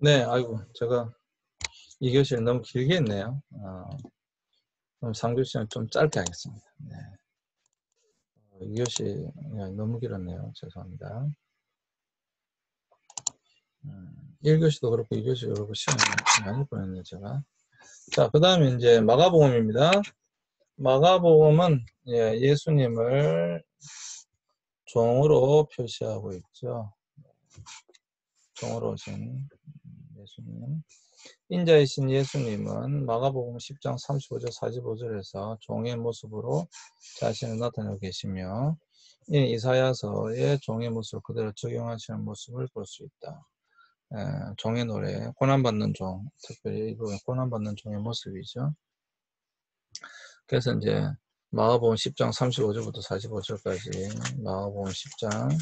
네, 아이고, 제가 2교시를 너무 길게 했네요. 그럼 3교시는 좀 짧게 하겠습니다. 네. 2교시 너무 길었네요. 죄송합니다. 1교시도 그렇고 2교시도 그렇고 시간이 많이 보냈네요, 제가. 자, 그 다음에 이제 마가복음입니다. 마가복음은 예수님을 종으로 표시하고 있죠. 종으로 오신 예수님. 인자이신 예수님은 마가복음 10장 35절 45절에서 종의 모습으로 자신을 나타내고 계시며 이 이사야서의 종의 모습을 그대로 적용하시는 모습을 볼 수 있다. 종의 노래, 고난받는 종, 특별히 이 부분 고난받는 종의 모습이죠. 그래서 이제 마가복음 10장 35절부터 45절까지 마가복음 10장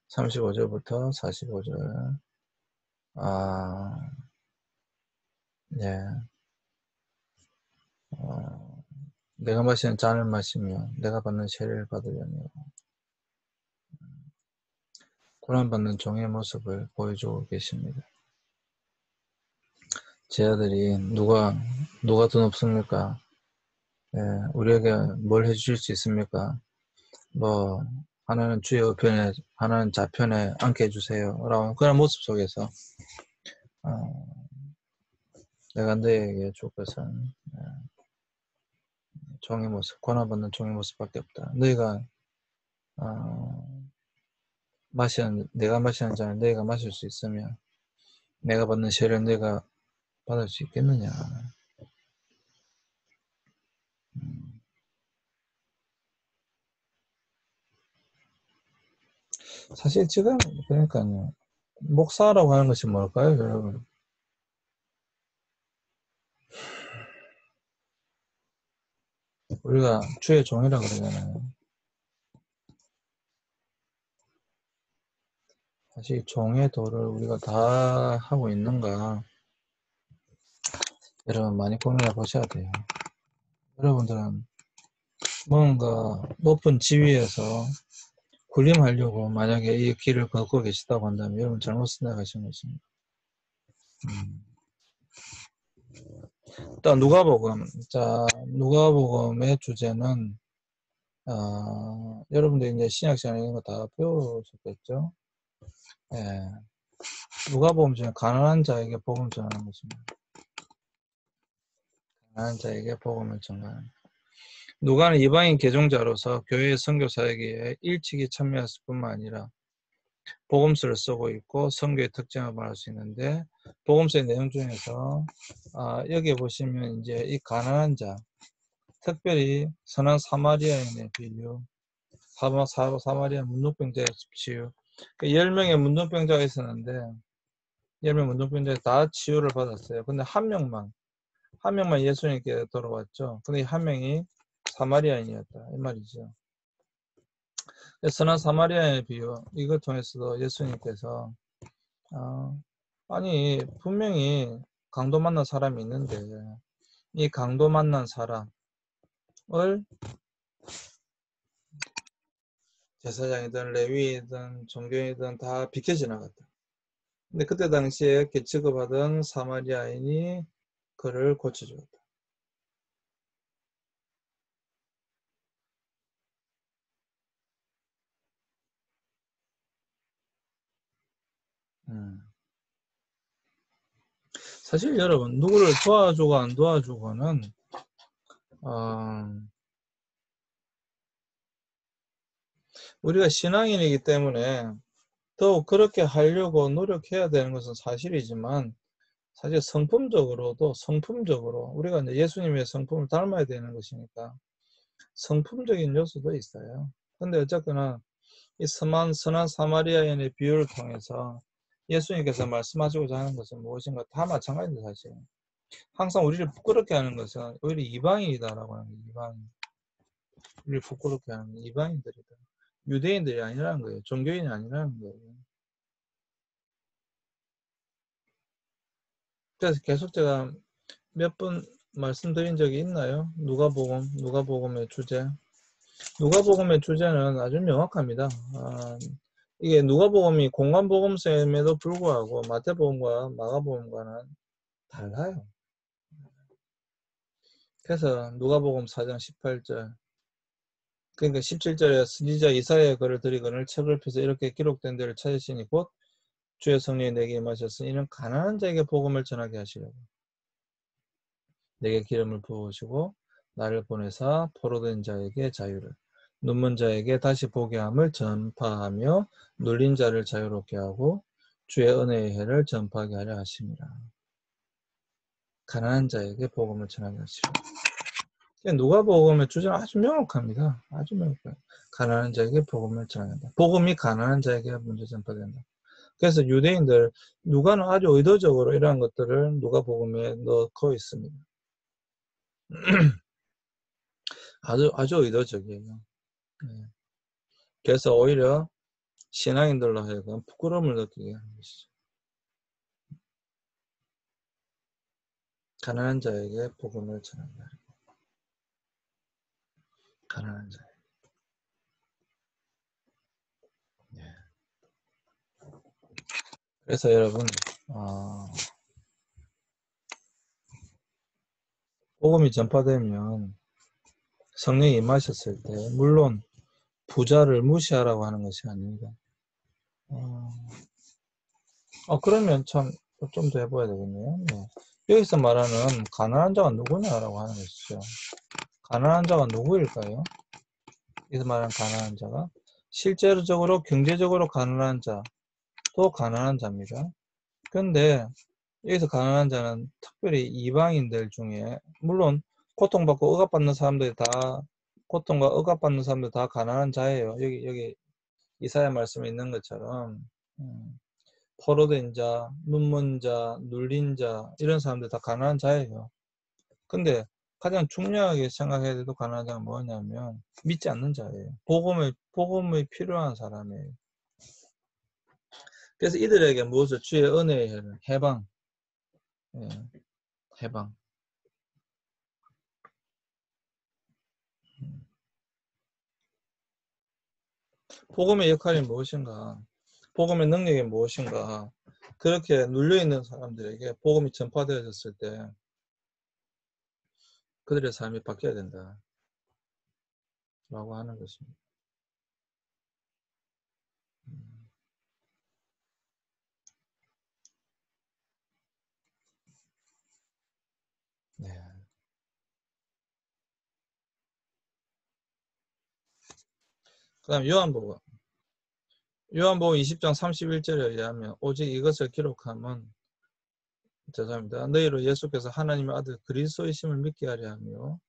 35절부터 45절 네. 내가 마시는 잔을 마시며 내가 받는 세례를 받으려니 고난받는 종의 모습을 보여주고 계십니다. 제 아들이 누가 더 높습니까? 우리에게 뭘 해주실 수 있습니까? 뭐 하나는 주의 우편에 하나는 좌편에 앉게 해주세요 라는 그런 모습 속에서 내가 너에게 줄 것은 종의 모습, 고난받는 종의 모습밖에 없다. 너희가 내가 마시는 잔을 너희가 마실 수 있으면 내가 받는 세례를 너희가 받을 수 있겠느냐. 사실 지금 그러니까요. 목사라고 하는 것이 뭘까요, 여러분? 우리가 주의 종이라고 그러잖아요. 사실 종의 도를 우리가 다 하고 있는가? 여러분 많이 고민해 보셔야 돼요. 여러분들은 뭔가 높은 지위에서 군림하려고 만약에 이 길을 걷고 계시다고 한다면 여러분 잘못 생각하시는 것입니다. 일단 누가복음. 자, 누가복음의 주제는 여러분들 이제 신약 시간에 이런 거 다 배우셨겠죠? 예. 누가복음 중에 가난한 자에게 복음 전하는 것입니다. 가난한 자에게 복음을 전하는. 누가는 이방인 개종자로서 교회의 선교 사역에 일찍이 참여했을 뿐만 아니라 복음서를 쓰고 있고 선교의 특징을 말할 수 있는데 복음서의 내용 중에서 여기 보시면 이제 이 가난한 자, 특별히 선한 사마리아인의 비유, 사마리아 문둥병자의 치유. 10명의 문둥병자가 있었는데 10명 문둥병자가 다 치유를 받았어요. 근데 한 명만 예수님께 돌아왔죠. 근데 한 명이 사마리아인이었다 이 말이죠. 선한 사마리아인의 비유, 이걸 통해서도 예수님께서 아니 분명히 강도 만난 사람이 있는데 이 강도 만난 사람을 제사장이든 레위이든 종교이든 다 비켜 지나갔다. 근데 그때 당시에 취급하던 사마리아인이 그를 고쳐주었다. 사실 여러분 누구를 도와주고 안 도와주고는 우리가 신앙인이기 때문에 더욱 그렇게 하려고 노력해야 되는 것은 사실이지만 사실 성품적으로 우리가 이제 예수님의 성품을 닮아야 되는 것이니까 성품적인 요소도 있어요. 근데 어쨌거나 이 선한 사마리아인의 비유를 통해서 예수님께서 말씀하시고자 하는 것은 무엇인가 다 마찬가지입니다. 사실 항상 우리를 부끄럽게 하는 것은 오히려 이방인이다라고 하는 거예요. 이방인. 우리를 부끄럽게 하는 이방인들이다. 유대인들이 아니라는 거예요. 종교인이 아니라는 거예요. 그래서 계속 제가 몇 번 말씀드린 적이 있나요? 누가복음의 주제. 누가복음의 주제는 아주 명확합니다. 이게 누가복음이 공관복음서임에도 불구하고 마태복음과 마가복음과는 달라요. 그래서 누가복음 4장 18절, 그러니까 17절에 선지자 이사야의 글을 드리거늘 책을 펴서 이렇게 기록된 데를 찾으시니 곧 주의 성령이 내게 임하셨으니 이는 가난한 자에게 복음을 전하게 하시려고 내게 기름을 부으시고 나를 보내사 포로된 자에게 자유를, 눈먼 자에게 다시 보게 함을 전파하며 눌린 자를 자유롭게 하고 주의 은혜의 해를 전파하게 하려 하심이라. 가난한 자에게 복음을 전하게 하시려고. 누가복음의 주제는 아주 명확합니다. 아주 명확해요. 가난한 자에게 복음을 전한다. 복음이 가난한 자에게 먼저 전파된다. 그래서 유대인들 누가는 아주 의도적으로 이러한 것들을 누가복음에 넣고 있습니다. 아주 의도적이에요. 네. 그래서 오히려 신앙인들로 하여금 부끄러움을 느끼게 하는 것이죠. 가난한 자에게 복음을 전한다. 가난한 자. 네. 그래서 여러분, 복음이 전파되면 성령이 임하셨을 때 물론 부자를 무시하라고 하는 것이 아닙니다. 그러면 참 좀 더 해봐야 되겠네요. 네. 여기서 말하는 가난한 자가 누구냐라고 하는 것이죠. 가난한 자가 누구일까요? 여기서 말하는 가난한 자가 실제적으로 경제적으로 가난한 자도 가난한 자입니다. 그런데 여기서 가난한 자는 특별히 이방인들 중에 물론 고통받고 억압받는 사람들이 다 고통과 억압받는 사람들 다 가난한 자예요. 여기 이사야 말씀에 있는 것처럼 포로된 자, 눈먼 자, 눌린 자 이런 사람들 다 가난한 자예요. 근데 가장 중요하게 생각해야 돼도 가난한 자가 뭐냐면 믿지 않는 자예요. 복음이 필요한 사람이에요. 그래서 이들에게 무엇을 주의 은혜의 해를 해방, 예, 해방. 복음의 역할이 무엇인가? 복음의 능력이 무엇인가? 그렇게 눌려있는 사람들에게 복음이 전파되어졌을 때 그들의 삶이 바뀌어야 된다 라고 하는 것입니다. 네. 그 다음 요한복음 20장 31절에 의하면 오직 이것을 기록함은 죄송합니다. 너희로 예수께서 하나님의 아들 그리스도이심을 믿게 하려 하며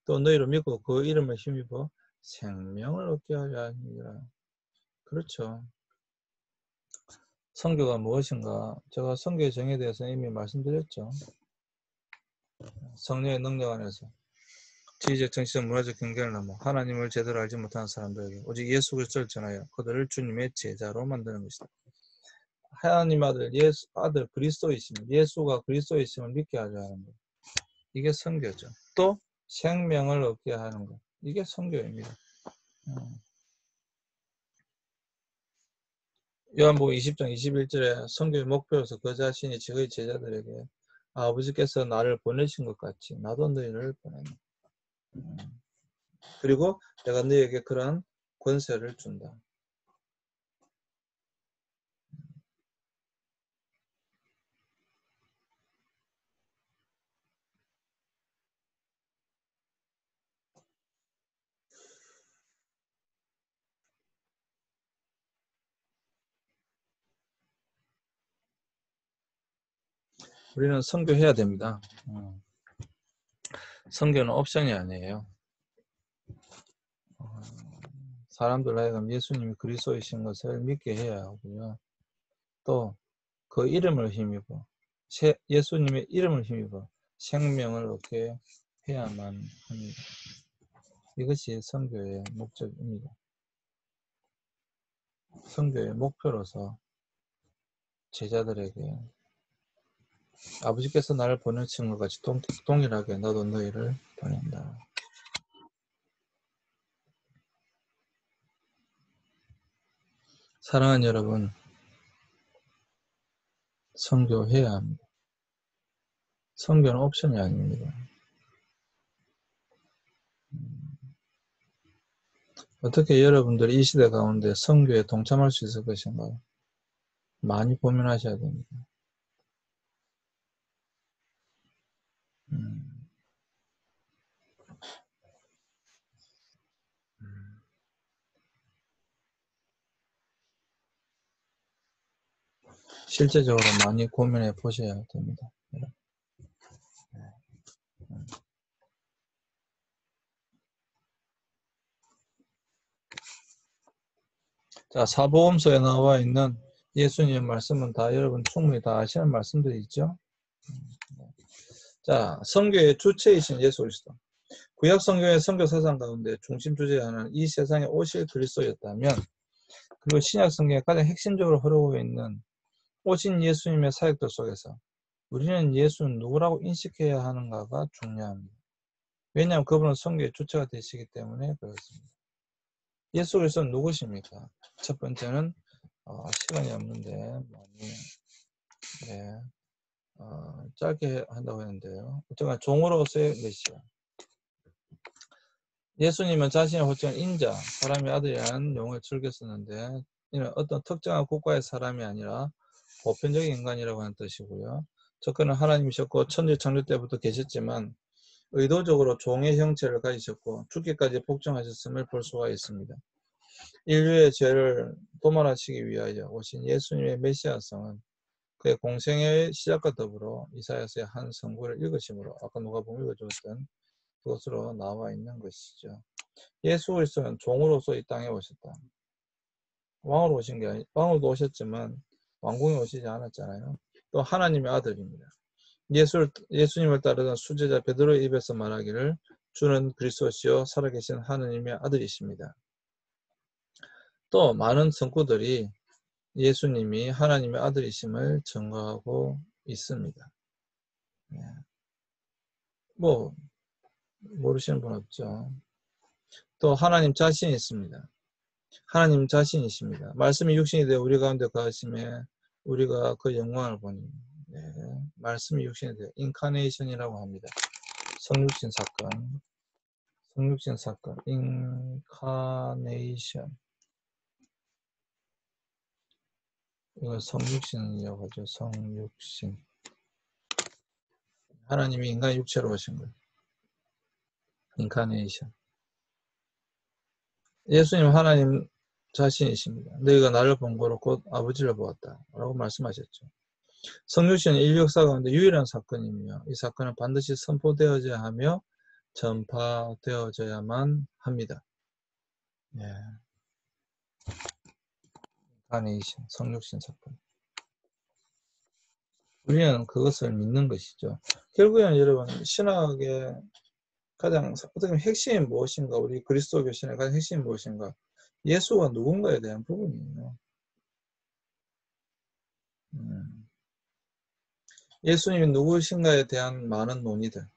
또 너희로 믿고 그 이름을 힘입어 생명을 얻게 하려 하니라. 그렇죠. 선교가 무엇인가? 제가 선교의 정의에 대해서 이미 말씀드렸죠. 성령의 능력 안에서 지리적, 정치적, 문화적 경계를 넘어 하나님을 제대로 알지 못하는 사람들에게 오직 예수 그리스도를 전하여 그들을 주님의 제자로 만드는 것이다. 하나님 아들 그리스도이심, 예수가 그리스도이심을 믿게 하려 하는 것. 이게 선교죠. 또 생명을 얻게 하는 것. 이게 선교입니다. 요한복음 20장 21절에 선교의 목표로서 그 자신이 저의 제자들에게 아버지께서 나를 보내신 것 같이 나도 너희를 보낸다. 그리고 내가 너희에게 그러한 권세를 준다. 우리는 선교해야 됩니다. 선교는 옵션이 아니에요. 사람들 하여금 예수님이 그리스도이신 것을 믿게 해야 하고요. 또 그 이름을 힘입어 예수님의 이름을 힘입어 생명을 얻게 해야만 합니다. 이것이 선교의 목적입니다. 선교의 목표로서 제자들에게 아버지께서 나를 보내신 것 같이 동일하게 나도 너희를 보낸다. 사랑하는 여러분, 선교해야 합니다. 선교는 옵션이 아닙니다. 어떻게 여러분들이 이 시대 가운데 선교에 동참할 수 있을 것인가요? 많이 고민하셔야 됩니다. 실제적으로 많이 고민해 보셔야 됩니다. 자, 사복음서에 나와 있는 예수님의 말씀은 다 여러분 충분히 다 아시는 말씀들이 있죠? 자, 선교의 주체이신 예수 그리스도. 구약 성경의 선교 사상 가운데 중심 주제하는 이 세상에 오실 그리스도였다면, 그리고 신약 성경에 가장 핵심적으로 흐르고 있는 오신 예수님의 사역들 속에서 우리는 예수는 누구라고 인식해야 하는가가 중요합니다. 왜냐하면 그분은 선교의 주체가 되시기 때문에 그렇습니다. 예수 그리스도는 누구십니까? 첫 번째는 시간이 없는데 많이 짧게 한다고 했는데요. 어쨌거나 종으로서의 메시아. 예수님은 자신의 호칭을 인자, 사람의 아들이라는 용어를 즐겨 썼는데, 이는 어떤 특정한 국가의 사람이 아니라 보편적인 인간이라고 하는 뜻이고요. 접근은 하나님이셨고 천지 창조 때부터 계셨지만 의도적으로 종의 형체를 가지셨고 죽기까지 복종하셨음을 볼 수가 있습니다. 인류의 죄를 도말하시기 위하여 오신 예수님의 메시아성은 그의 공생의 시작과 더불어 이사야서의 한 선구를 읽으심으로, 아까 누가복음 읽어주었던 그것으로 나와 있는 것이죠. 예수 그리스도는 종으로서 이 땅에 오셨다. 왕으로 오신 게 아니, 왕으로도 오셨지만 왕궁에 오시지 않았잖아요. 또 하나님의 아들입니다. 예수님을 따르던 수제자 베드로의 입에서 말하기를 주는 그리스도시요 살아계신 하느님의 아들이십니다. 또 많은 성구들이 예수님이 하나님의 아들이심을 증거하고 있습니다. 뭐 모르시는 분 없죠. 또 하나님 자신이 있습니다. 하나님 자신이십니다. 말씀이 육신이 되어 우리 가운데 거하심에 우리가 그 영광을 보니, 말씀이 육신이 되어 인카네이션이라고 합니다. 성육신 사건, 인카네이션. 이걸 성육신이라고 하죠. 성육신. 하나님이 인간 육체로 오신 거예요. 인카네이션. 예수님 하나님 자신이십니다. 너희가 나를 본 거로 곧 아버지를 보았다 라고 말씀하셨죠. 성육신은 인류 역사 가운데 유일한 사건이며 이 사건은 반드시 선포되어져야 하며 전파되어져야만 합니다. 인카네이션, 성육신 사건. 우리는 그것을 믿는 것이죠. 결국에는 여러분, 신학의 가장 어떻게 보면 핵심이 무엇인가, 우리 그리스도교 신의 가장 핵심이 무엇인가, 예수가 누군가에 대한 부분이에요. 예수님이 누구신가에 대한 많은 논의들,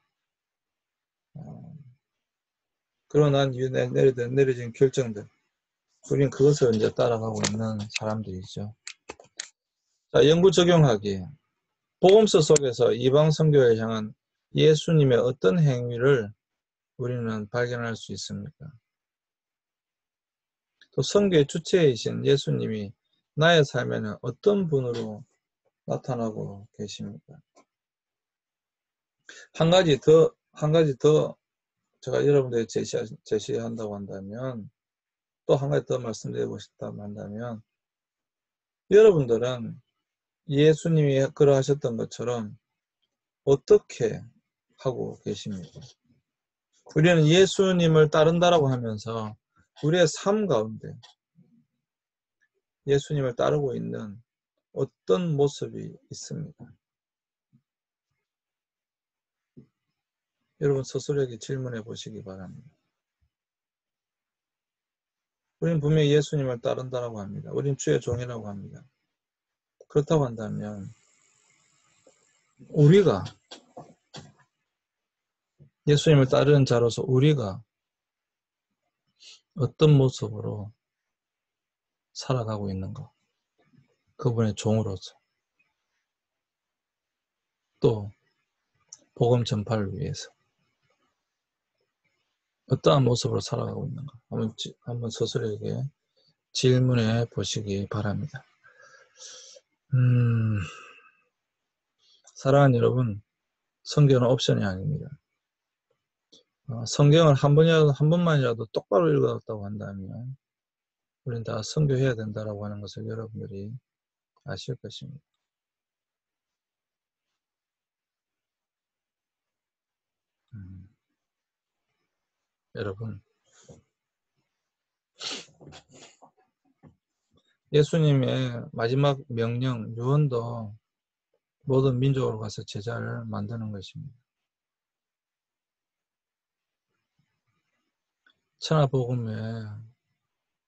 그러고 난 이후에 내려진 결정들, 우리는 그것을 이제 따라가고 있는 사람들이죠. 자, 연구 적용하기. 복음서 속에서 이방 선교에 향한 예수님의 어떤 행위를 우리는 발견할 수 있습니까? 또 선교의 주체이신 예수님이 나의 삶에는 어떤 분으로 나타나고 계십니까? 한 가지 더 제가 여러분들에게 제시한다고 한다면, 또 한 가지 더 말씀드리고 싶다고 한다면, 여러분들은 예수님이 그러하셨던 것처럼 어떻게 하고 계십니까? 우리는 예수님을 따른다라고 하면서 우리의 삶 가운데 예수님을 따르고 있는 어떤 모습이 있습니까? 여러분 스스로에게 질문해 보시기 바랍니다. 우리는 분명히 예수님을 따른다라고 합니다. 우리는 주의 종이라고 합니다. 그렇다고 한다면 우리가 예수님을 따르는 자로서 우리가 어떤 모습으로 살아가고 있는 것, 그분의 종으로서 또 복음 전파를 위해서 어떠한 모습으로 살아가고 있는가 한번 스스로에게 질문해 보시기 바랍니다. 사랑하는 여러분, 성경은 옵션이 아닙니다. 성경을 한 번만이라도 똑바로 읽었다고 한다면 우리는 다 선교해야 된다라고 하는 것을 여러분들이 아실 것입니다. 여러분, 예수님의 마지막 명령, 유언도 모든 민족으로 가서 제자를 만드는 것입니다. 천하복음에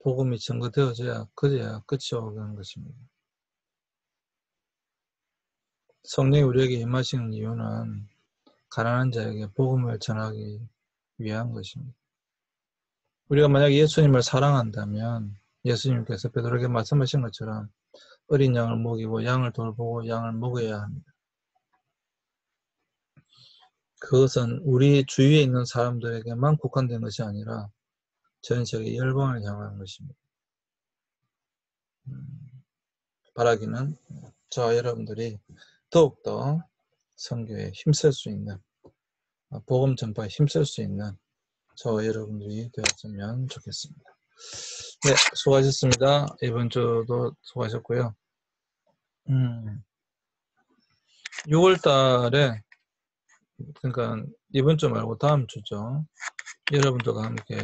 복음이 증거되어져야 그제야 끝이 오는 것입니다. 성령이 우리에게 임하시는 이유는 가난한 자에게 복음을 전하기 위한 것입니다. 우리가 만약 예수님을 사랑한다면 예수님께서 베드로에게 말씀하신 것처럼 어린 양을 먹이고 양을 돌보고 양을 먹어야 합니다. 그것은 우리 주위에 있는 사람들에게만 국한된 것이 아니라 전 세계 열방을 향한 것입니다. 바라기는 저와 여러분들이 더욱더 선교에 힘쓸 수 있는, 복음 전파에 힘쓸 수 있는 저와 여러분들이 되었으면 좋겠습니다. 네, 수고하셨습니다. 이번 주도 수고하셨고요. 6월 달에, 그러니까 이번 주 말고 다음 주죠. 여러분들과 함께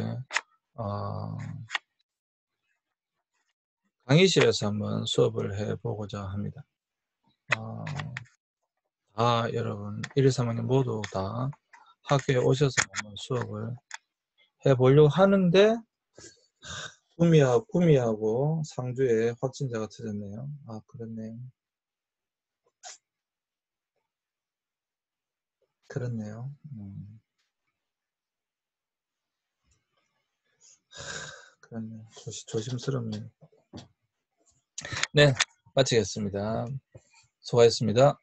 강의실에서 한번 수업을 해보고자 합니다. 다 여러분 1, 2, 3학년 모두 다 학교에 오셔서 한번 수업을 해보려고 하는데 구미하고 상주에 확진자가 터졌네요. 아, 그렇네요. 그렇네요. 그렇네요. 조심스럽네요. 네, 마치겠습니다. 수고하셨습니다.